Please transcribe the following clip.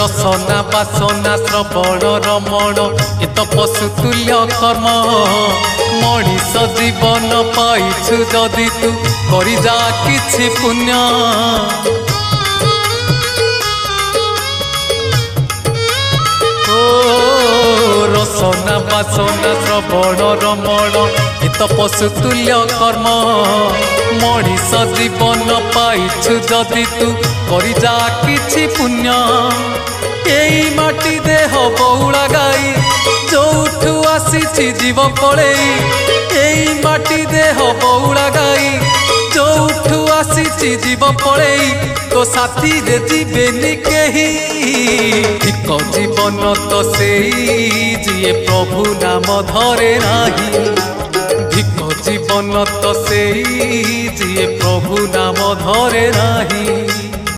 रसना बासना श्रवण रमण ए तो पशुतुल्य कर्म मनीष जीवन पाइछु जदि तू करि जा किछि पुण्य रसना बासना श्रवण रमण ए तो पशुतुल्य कर्म मनीष जीवन पाइछु जदि तू करि जा किछि पुण्य एई माटी देह बहुला गाई जोठू आसीछि जीव पळेई एई माटी देह बहुला गाई जोठू आसीछि जीव पळेई तो साथी रे जीवेनी केही एक जीवन तो सेई जिए प्रभु नाम धरे नाही धिक जीवन तो सेई जिए प्रभु नाम धरे नाही।